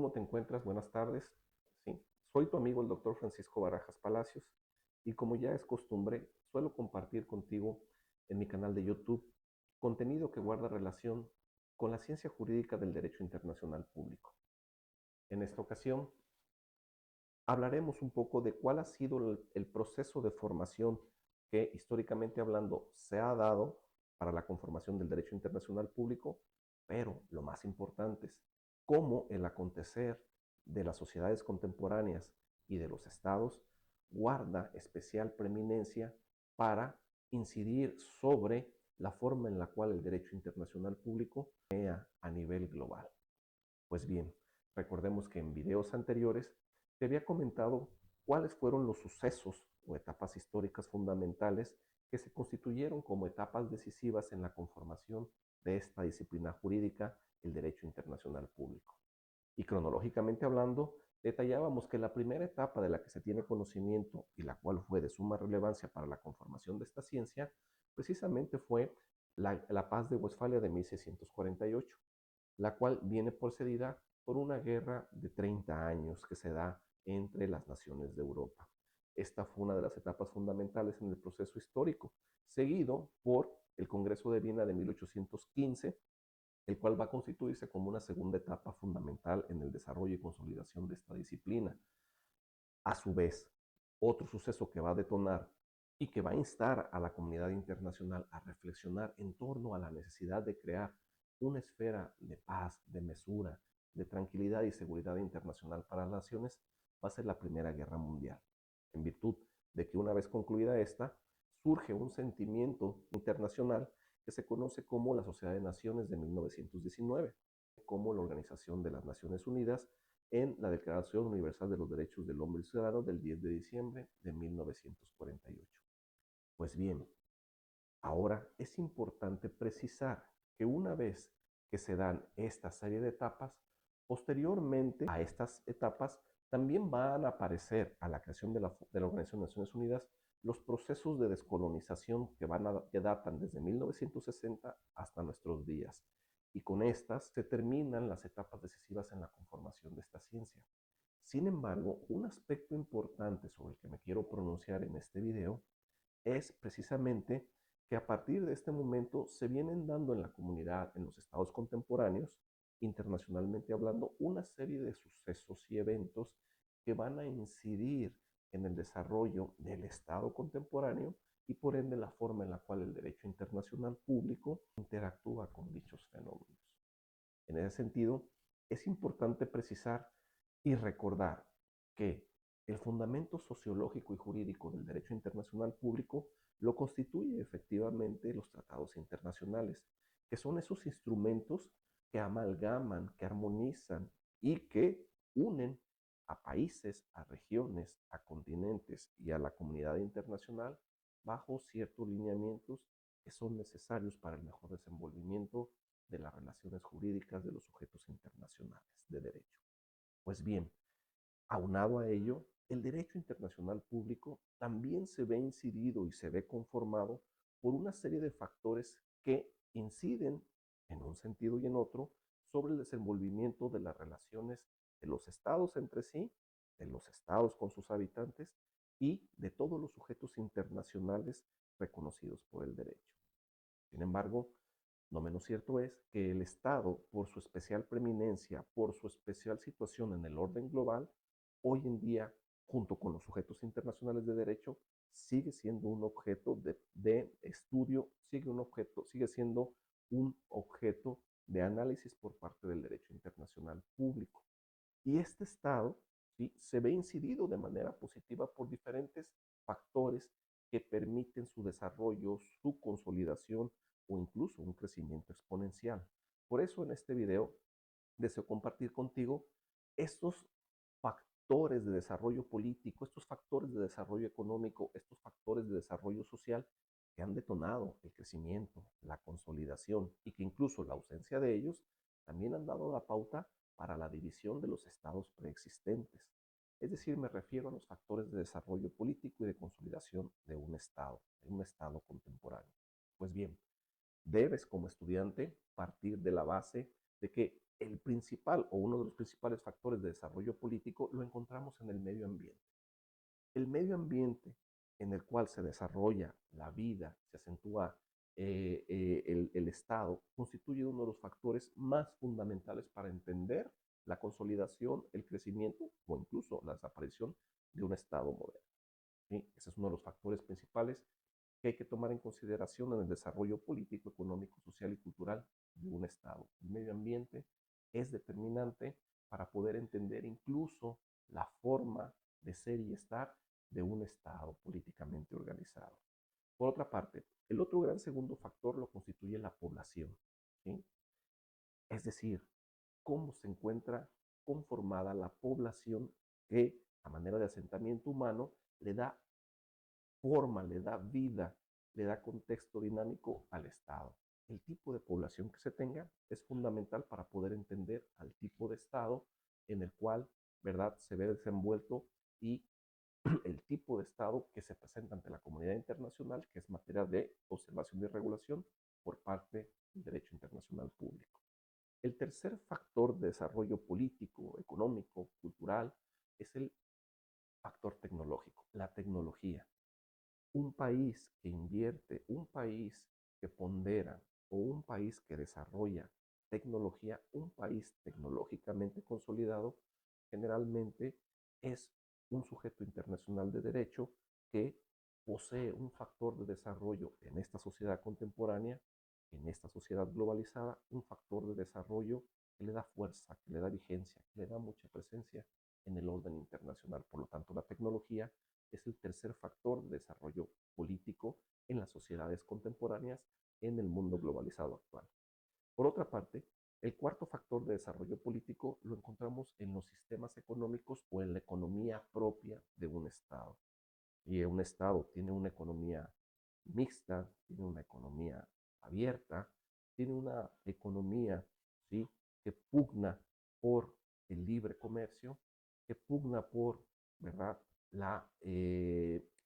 ¿cómo te encuentras? Buenas tardes. Sí, soy tu amigo el doctor Francisco Barajas Palacios y como ya es costumbre, suelo compartir contigo en mi canal de YouTube contenido que guarda relación con la ciencia jurídica del derecho internacional público. En esta ocasión hablaremos un poco de cuál ha sido el proceso de formación que históricamente hablando se ha dado para la conformación del derecho internacional público, pero lo más importante es cómo el acontecer de las sociedades contemporáneas y de los estados guarda especial preeminencia para incidir sobre la forma en la cual el derecho internacional público sea a nivel global. Pues bien, recordemos que en videos anteriores te había comentado cuáles fueron los sucesos o etapas históricas fundamentales que se constituyeron como etapas decisivas en la conformación de esta disciplina jurídica, el derecho internacional público. Y cronológicamente hablando, detallábamos que la primera etapa de la que se tiene conocimiento y la cual fue de suma relevancia para la conformación de esta ciencia, precisamente fue la paz de Westfalia de 1648, la cual viene precedida por una guerra de 30 años que se da entre las naciones de Europa. Esta fue una de las etapas fundamentales en el proceso histórico, seguido por el Congreso de Viena de 1815, el cual va a constituirse como una segunda etapa fundamental en el desarrollo y consolidación de esta disciplina. A su vez, otro suceso que va a detonar y que va a instar a la comunidad internacional a reflexionar en torno a la necesidad de crear una esfera de paz, de mesura, de tranquilidad y seguridad internacional para las naciones, va a ser la Primera Guerra Mundial. En virtud de que una vez concluida esta, surge un sentimiento internacional que se conoce como la Sociedad de Naciones de 1919, como la Organización de las Naciones Unidas, en la Declaración Universal de los Derechos del Hombre y Ciudadano del 10 de diciembre de 1948. Pues bien, ahora es importante precisar que una vez que se dan esta serie de etapas, posteriormente a estas etapas también van a aparecer a la creación de la Organización de Naciones Unidas los procesos de descolonización que datan desde 1960 hasta nuestros días. Y con estas se terminan las etapas decisivas en la conformación de esta ciencia. Sin embargo, un aspecto importante sobre el que me quiero pronunciar en este video es precisamente que a partir de este momento se vienen dando en la comunidad, en los estados contemporáneos, internacionalmente hablando, una serie de sucesos y eventos que van a incidir en el desarrollo del estado contemporáneo y por ende la forma en la cual el derecho internacional público interactúa con dichos fenómenos. En ese sentido, es importante precisar y recordar que el fundamento sociológico y jurídico del derecho internacional público lo constituye efectivamente los tratados internacionales, que son esos instrumentos que amalgaman, que armonizan y que unen a países, a regiones, a continentes y a la comunidad internacional bajo ciertos lineamientos que son necesarios para el mejor desenvolvimiento de las relaciones jurídicas de los sujetos internacionales de derecho. Pues bien, aunado a ello, el derecho internacional público también se ve incidido y se ve conformado por una serie de factores que inciden en un sentido y en otro sobre el desenvolvimiento de las relaciones de los estados entre sí, de los estados con sus habitantes y de todos los sujetos internacionales reconocidos por el derecho. Sin embargo, no menos cierto es que el Estado, por su especial preeminencia, por su especial situación en el orden global, hoy en día, junto con los sujetos internacionales de derecho, sigue siendo un objeto de estudio, sigue siendo un objeto de análisis por parte del derecho internacional público. Y este Estado, ¿sí?, se ve incidido de manera positiva por diferentes factores que permiten su desarrollo, su consolidación o incluso un crecimiento exponencial. Por eso en este video deseo compartir contigo estos factores de desarrollo político, estos factores de desarrollo económico, estos factores de desarrollo social que han detonado el crecimiento, la consolidación y que incluso la ausencia de ellos también han dado la pauta para la división de los estados preexistentes. Es decir, me refiero a los factores de desarrollo político y de consolidación de un estado contemporáneo. Pues bien, debes como estudiante partir de la base de que el principal o uno de los principales factores de desarrollo político lo encontramos en el medio ambiente. El medio ambiente en el cual se desarrolla la vida, se acentúa el Estado, constituye uno de los factores más fundamentales para entender la consolidación, el crecimiento o incluso la desaparición de un Estado moderno. ¿Sí? Ese es uno de los factores principales que hay que tomar en consideración en el desarrollo político, económico, social y cultural de un Estado. El medio ambiente es determinante para poder entender incluso la forma de ser y estar de un Estado políticamente organizado. Por otra parte, el otro gran segundo factor lo constituye la población, ¿sí? Es decir, cómo se encuentra conformada la población que, a manera de asentamiento humano, le da forma, le da vida, le da contexto dinámico al Estado. El tipo de población que se tenga es fundamental para poder entender al tipo de Estado en el cual, ¿verdad?, se ve desenvuelto y el tipo de Estado que se presenta ante la comunidad internacional, que es materia de observación y regulación por parte del derecho internacional público. El tercer factor de desarrollo político, económico, cultural, es el factor tecnológico, la tecnología. Un país que invierte, un país que pondera o un país que desarrolla tecnología, un país tecnológicamente consolidado, generalmente es un sujeto internacional de derecho que posee un factor de desarrollo en esta sociedad contemporánea, en esta sociedad globalizada, un factor de desarrollo que le da fuerza, que le da vigencia, que le da mucha presencia en el orden internacional. Por lo tanto, la tecnología es el tercer factor de desarrollo político en las sociedades contemporáneas en el mundo globalizado actual. Por otra parte, el cuarto factor de desarrollo político lo encontramos en los sistemas económicos o en la economía propia de un Estado. Y un Estado tiene una economía mixta, tiene una economía abierta, tiene una economía, ¿sí?, que pugna por el libre comercio, que pugna por, ¿verdad?, la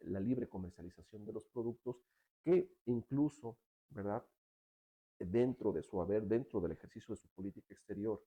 libre comercialización de los productos, que incluso, ¿verdad?, dentro de su haber, dentro del ejercicio de su política exterior,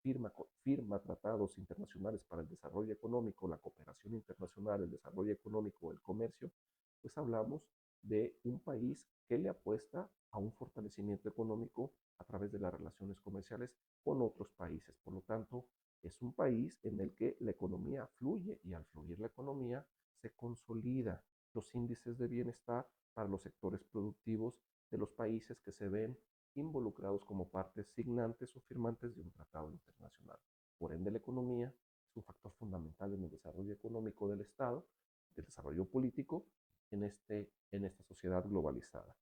firma tratados internacionales para el desarrollo económico, la cooperación internacional, el desarrollo económico, el comercio, pues hablamos de un país que le apuesta a un fortalecimiento económico a través de las relaciones comerciales con otros países. Por lo tanto, es un país en el que la economía fluye y al fluir la economía se consolida los índices de bienestar para los sectores productivos de los países que se ven involucrados como partes signantes o firmantes de un tratado internacional. Por ende, la economía es un factor fundamental en el desarrollo económico del Estado, del desarrollo político en esta sociedad globalizada.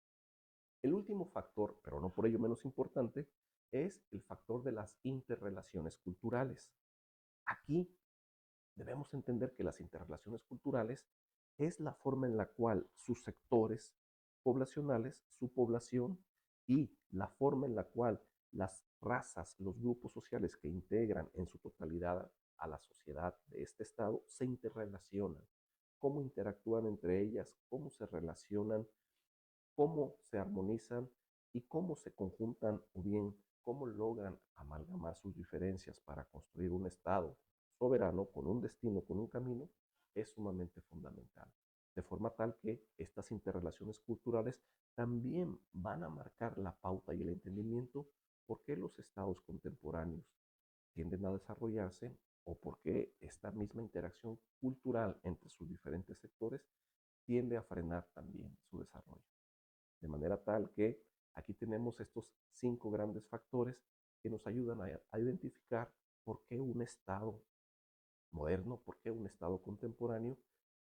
El último factor, pero no por ello menos importante, es el factor de las interrelaciones culturales. Aquí debemos entender que las interrelaciones culturales es la forma en la cual sus sectores poblacionales, su población y la forma en la cual las razas, los grupos sociales que integran en su totalidad a la sociedad de este estado se interrelacionan, cómo interactúan entre ellas, cómo se relacionan, cómo se armonizan y cómo se conjuntan o bien cómo logran amalgamar sus diferencias para construir un Estado soberano con un destino, con un camino, es sumamente fundamental. De forma tal que estas interrelaciones culturales también van a marcar la pauta y el entendimiento por qué los estados contemporáneos tienden a desarrollarse o por qué esta misma interacción cultural entre sus diferentes sectores tiende a frenar también su desarrollo. De manera tal que aquí tenemos estos 5 grandes factores que nos ayudan a identificar por qué un Estado moderno, por qué un Estado contemporáneo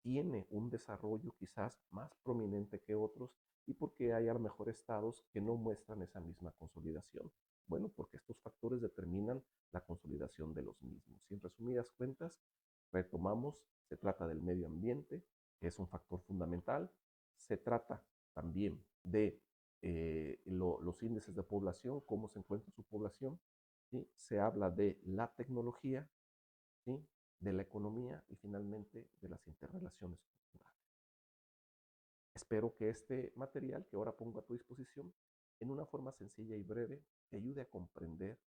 tiene un desarrollo quizás más prominente que otros y por qué hay a lo mejor estados que no muestran esa misma consolidación. Bueno, porque estos factores determinan la consolidación de los mismos. Y en resumidas cuentas, retomamos, se trata del medio ambiente, que es un factor fundamental, se trata también de los índices de población, cómo se encuentra su población, ¿sí? Se habla de la tecnología, ¿sí?, de la economía y finalmente de las interrelaciones culturales. Espero que este material que ahora pongo a tu disposición, en una forma sencilla y breve, te ayude a comprender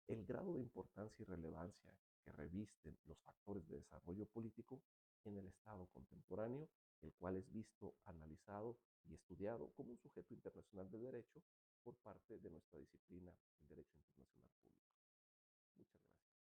el grado de importancia y relevancia que revisten los factores de desarrollo político en el Estado contemporáneo, el cual es visto, analizado y estudiado como un sujeto internacional de derecho por parte de nuestra disciplina, el derecho internacional público. Muchas gracias.